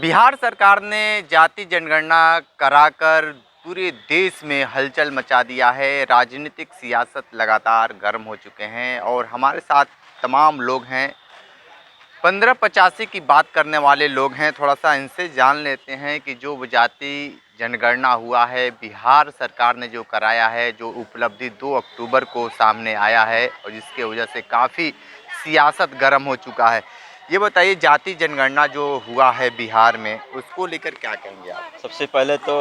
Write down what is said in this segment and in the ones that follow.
बिहार सरकार ने जाति जनगणना कराकर पूरे देश में हलचल मचा दिया है। राजनीतिक सियासत लगातार गर्म हो चुके हैं और हमारे साथ तमाम लोग हैं। 1585 की बात करने वाले लोग हैं। थोड़ा सा इनसे जान लेते हैं कि जो जाति जनगणना हुआ है, बिहार सरकार ने जो कराया है, जो उपलब्धि 2 अक्टूबर को सामने आया है और जिसके वजह से काफ़ी सियासत गर्म हो चुका है। ये बताइए, जाति जनगणना जो हुआ है बिहार में, उसको लेकर क्या कहेंगे आप? सबसे पहले तो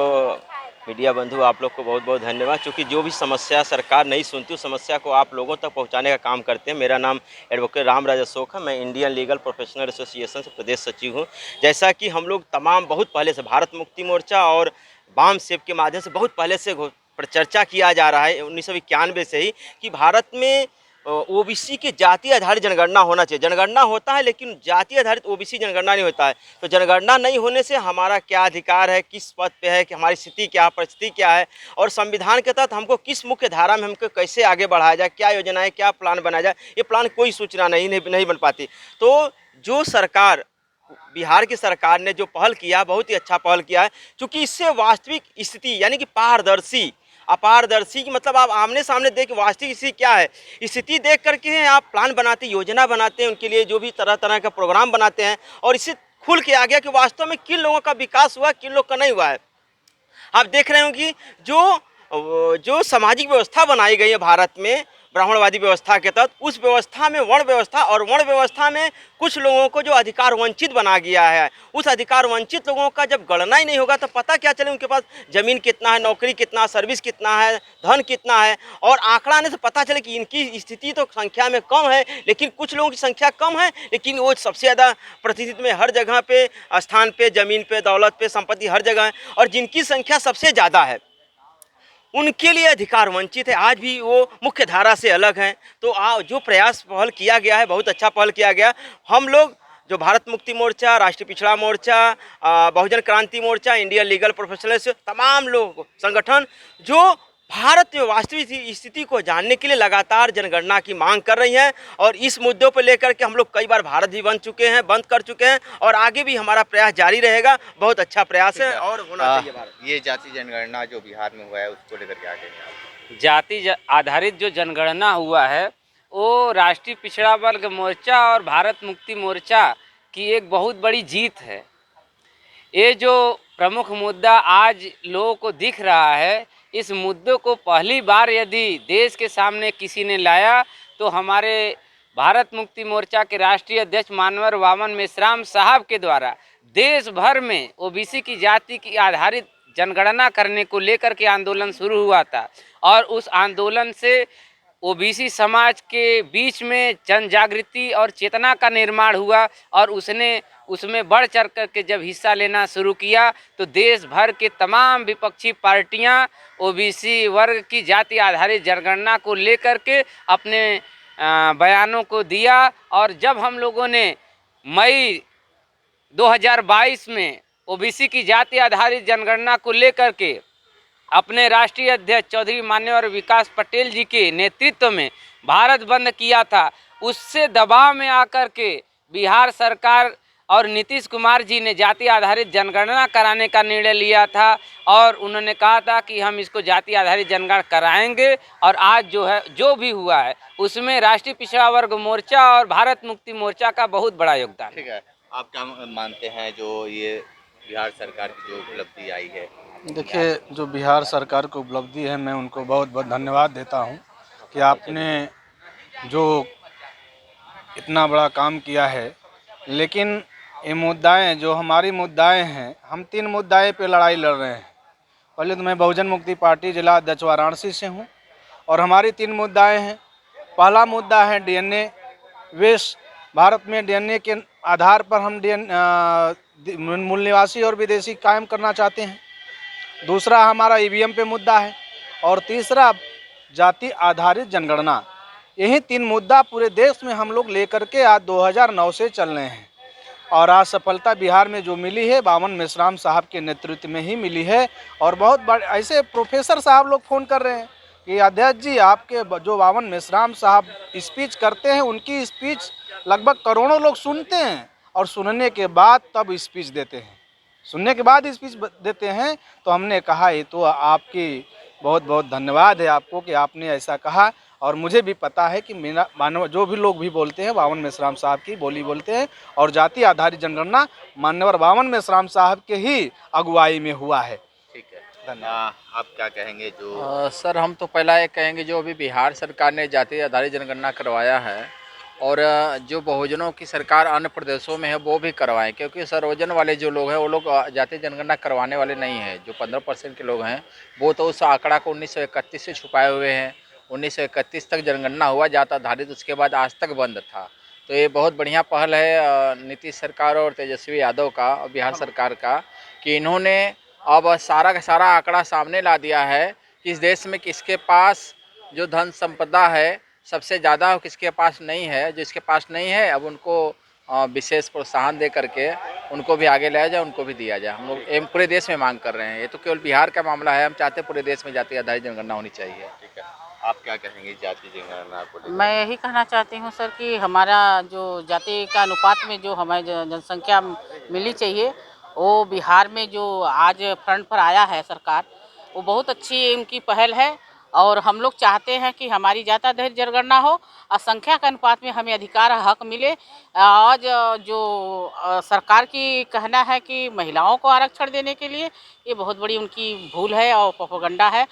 मीडिया बंधु आप लोग को बहुत बहुत धन्यवाद, क्योंकि जो भी समस्या सरकार नहीं सुनती उस समस्या को आप लोगों तक पहुंचाने का काम करते हैं। मेरा नाम एडवोकेट रामराज अशोक है। मैं इंडियन लीगल प्रोफेशनल एसोसिएशन से प्रदेश सचिव हूं। जैसा कि हम लोग तमाम बहुत पहले से भारत मुक्ति मोर्चा और वाम सेब के माध्यम से बहुत पहले से पर चर्चा किया जा रहा है 1991 से ही कि भारत में ओबीसी की जाति आधारित जनगणना होना चाहिए। जनगणना होता है लेकिन जाति आधारित ओबीसी जनगणना नहीं होता है। तो जनगणना नहीं होने से हमारा क्या अधिकार है, किस पद पे है, कि हमारी स्थिति क्या, परिस्थिति क्या है और संविधान के तहत हमको किस मुख्य धारा में हमको कैसे आगे बढ़ाया जाए, क्या योजनाएं, क्या प्लान बनाया जाए, ये प्लान कोई सूचना नहीं बन पाती। तो जो सरकार, बिहार की सरकार ने जो पहल किया, बहुत ही अच्छा पहल किया है, क्योंकि इससे वास्तविक स्थिति यानी कि पारदर्शी, अपारदर्शी की मतलब आप आमने सामने देख वास्तविक स्थिति क्या है, स्थिति देख करके आप प्लान बनाते, योजना बनाते हैं, उनके लिए जो भी तरह तरह का प्रोग्राम बनाते हैं और इससे खुल के आ गया कि वास्तव में किन लोगों का विकास हुआ, किन लोग का नहीं हुआ है। आप देख रहे हो कि जो सामाजिक व्यवस्था बनाई गई है भारत में ब्राह्मणवादी व्यवस्था के तहत, उस व्यवस्था में वर्ण व्यवस्था और वर्ण व्यवस्था में कुछ लोगों को जो अधिकार वंचित बना गया है, उस अधिकार वंचित लोगों का जब गणना ही नहीं होगा तो पता क्या चले उनके पास ज़मीन कितना है, नौकरी कितना, सर्विस कितना है, धन कितना है। और आंकड़ा आने से पता चले कि इनकी स्थिति तो संख्या में कम है, लेकिन कुछ लोगों की संख्या कम है लेकिन वो सबसे ज़्यादा प्रतिनिधित्व में हर जगह पे, स्थान पे, ज़मीन पे, दौलत पे, संपत्ति हर जगह है। और जिनकी संख्या सबसे ज़्यादा है उनके लिए अधिकार वंचित है, आज भी वो मुख्य धारा से अलग हैं। तो जो प्रयास पहल किया गया है, बहुत अच्छा पहल किया गया। हम लोग जो भारत मुक्ति मोर्चा, राष्ट्रीय पिछड़ा मोर्चा, बहुजन क्रांति मोर्चा, इंडियन लीगल प्रोफेशनल्स, तमाम लोग संगठन जो भारत में वास्तविक स्थिति को जानने के लिए लगातार जनगणना की मांग कर रही हैं और इस मुद्दों पर लेकर के हम लोग कई बार भारत भी बंद कर चुके हैं और आगे भी हमारा प्रयास जारी रहेगा। बहुत अच्छा प्रयास है और होना चाहिए भारत। ये जाति जनगणना जो बिहार में हुआ है, उसको लेकर क्या कहेंगे आप? जाति आधारित जो जनगणना हुआ है वो राष्ट्रीय पिछड़ा वर्ग मोर्चा और भारत मुक्ति मोर्चा की एक बहुत बड़ी जीत है। ये जो प्रमुख मुद्दा आज लोगों को दिख रहा है, इस मुद्दों को पहली बार यदि देश के सामने किसी ने लाया तो हमारे भारत मुक्ति मोर्चा के राष्ट्रीय अध्यक्ष मानवर वामन मेश्राम साहब के द्वारा देश भर में ओबीसी की जाति की आधारित जनगणना करने को लेकर के आंदोलन शुरू हुआ था और उस आंदोलन से ओबीसी समाज के बीच में जन जागृति और चेतना का निर्माण हुआ और उसमें बढ़ चढ़ करके जब हिस्सा लेना शुरू किया तो देश भर के तमाम विपक्षी पार्टियां ओबीसी वर्ग की जाति आधारित जनगणना को लेकर के अपने बयानों को दिया। और जब हम लोगों ने मई 2022 में ओबीसी की जाति आधारित जनगणना को लेकर के अपने राष्ट्रीय अध्यक्ष चौधरी मान्यवर विकास पटेल जी के नेतृत्व में भारत बंद किया था, उससे दबाव में आकर के बिहार सरकार और नीतीश कुमार जी ने जाति आधारित जनगणना कराने का निर्णय लिया था और उन्होंने कहा था कि हम इसको जाति आधारित जनगणना कराएंगे। और आज जो है, जो भी हुआ है उसमें राष्ट्रीय पिछड़ा वर्ग मोर्चा और भारत मुक्ति मोर्चा का बहुत बड़ा योगदान है। ठीक है, आप क्या मानते हैं जो ये बिहार सरकार की जो उपलब्धि आई है? देखिए, जो बिहार सरकार की उपलब्धि है, मैं उनको बहुत बहुत धन्यवाद देता हूं कि आपने जो इतना बड़ा काम किया है। लेकिन ये मुद्दाएं जो हमारी मुद्दाएं हैं, हम 3 मुद्दाएं पे लड़ाई लड़ रहे हैं। पहले तो मैं बहुजन मुक्ति पार्टी जिला अध्यक्ष वाराणसी से हूं और हमारी 3 मुद्दाएं हैं। पहला मुद्दा है डीएनए वेश। भारत में डीएनए के आधार पर हम मूल निवासी और विदेशी कायम करना चाहते हैं। दूसरा हमारा ईवीएम पे मुद्दा है और तीसरा जाति आधारित जनगणना। यही 3 मुद्दा पूरे देश में हम लोग लेकर के आज 2009 से चल रहे हैं और आज सफलता बिहार में जो मिली है वामन मेश्राम साहब के नेतृत्व में ही मिली है। और बहुत बड़े ऐसे प्रोफेसर साहब लोग फ़ोन कर रहे हैं कि अध्यक्ष जी, आपके जो वामन मेश्राम साहब स्पीच करते हैं, उनकी स्पीच लगभग करोड़ों लोग सुनते हैं और सुनने के बाद तब स्पीच देते हैं। सुनने के बाद स्पीच देते हैं। तो हमने कहा ये तो आपकी बहुत बहुत धन्यवाद है आपको कि आपने ऐसा कहा। और मुझे भी पता है कि मेरा मानव जो भी लोग भी बोलते हैं बावन मेश्राम साहब की बोली बोलते हैं, और जाति आधारित जनगणना मान्यवर बावन मेश्राम साहब के ही अगुवाई में हुआ है। ठीक है, धन्यवाद। आप क्या कहेंगे? जो सर हम तो पहला ये कहेंगे जो अभी बिहार सरकार ने जाति आधारित जनगणना करवाया है, और जो बहुजनों की सरकार अन्य प्रदेशों में है वो भी करवाएं, क्योंकि सर्वजन वाले जो लोग हैं वो लोग जाति जनगणना करवाने वाले नहीं हैं। जो 15% के लोग हैं वो तो उस आंकड़ा को 1931 से छुपाए हुए हैं। 1931 तक जनगणना हुआ जाति आधारित, उसके बाद आज तक बंद था। तो ये बहुत बढ़िया पहल है नीतीश सरकार और तेजस्वी यादव का और बिहार सरकार का, कि इन्होंने अब सारा का सारा आंकड़ा सामने ला दिया है कि इस देश में किसके पास जो धन संपदा है सबसे ज़्यादा हो, किसके पास नहीं है। जिसके पास नहीं है अब उनको विशेष प्रोत्साहन दे करके उनको भी आगे लाया जाए, उनको भी दिया जाए। हम लोग पूरे देश में मांग कर रहे हैं, ये तो केवल बिहार का मामला है, हम चाहते हैं पूरे देश में जाति आधारित जनगणना होनी चाहिए। ठीक है, आप क्या कहेंगे जाति जनगणना को लेकर? मैं यही कहना चाहती हूँ सर कि हमारा जो जाति का अनुपात में जो हमें जनसंख्या मिलनी चाहिए, वो बिहार में जो आज फ्रंट पर आया है सरकार, वो बहुत अच्छी उनकी पहल है। और हम लोग चाहते हैं कि हमारी जाति आधारित जनगणना हो और संख्या के अनुपात में हमें अधिकार हक मिले। आज जो सरकार की कहना है कि महिलाओं को आरक्षण देने के लिए, ये बहुत बड़ी उनकी भूल है और प्रोपेगेंडा है।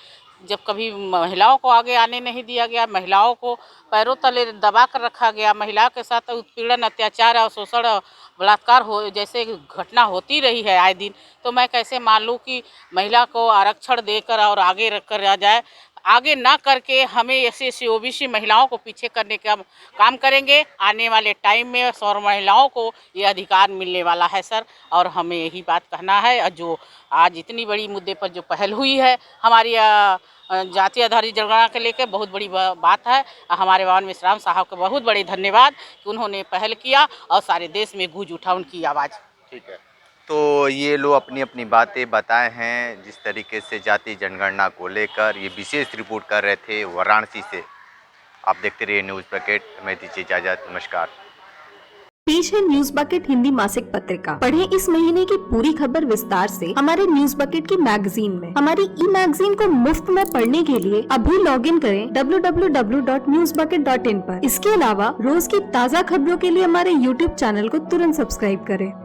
जब कभी महिलाओं को आगे आने नहीं दिया गया, महिलाओं को पैरों तले दबा कर रखा गया, महिलाओं के साथ उत्पीड़न, अत्याचार और शोषण, बलात्कार हो जैसे घटना होती रही है आए दिन, तो मैं कैसे मान लूँ कि महिला को आरक्षण देकर और आगे रख कर जाए। आगे ना करके हमें ऐसे ओबीसी महिलाओं को पीछे करने का काम करेंगे। आने वाले टाइम में सौर महिलाओं को ये अधिकार मिलने वाला है सर, और हमें यही बात कहना है। और जो आज इतनी बड़ी मुद्दे पर जो पहल हुई है हमारी जाति आधारित जनगणना के लेकर, बहुत बड़ी बात है। हमारे बावन मेश्राम साहब का बहुत बड़े धन्यवाद कि उन्होंने पहल किया और सारे देश में गूंज उठा उनकी आवाज़। ठीक है, तो ये लोग अपनी अपनी बातें बताए हैं जिस तरीके से जाति जनगणना को लेकर। ये विशेष रिपोर्ट कर रहे थे वाराणसी से। आप देखते रहिए न्यूज़ बकेट। मैं दीजिए इजाज़त, नमस्कार। पेश है न्यूज बकेट हिंदी मासिक पत्रिका। पढ़ें इस महीने की पूरी खबर विस्तार से हमारे न्यूज बकेट की मैगजीन में। हमारी ई मैगजीन को मुफ्त में पढ़ने के लिए अभी लॉगिन करें www.newsbucket.in पर। इसके अलावा रोज की ताज़ा खबरों के लिए हमारे YouTube चैनल को तुरंत सब्सक्राइब करें।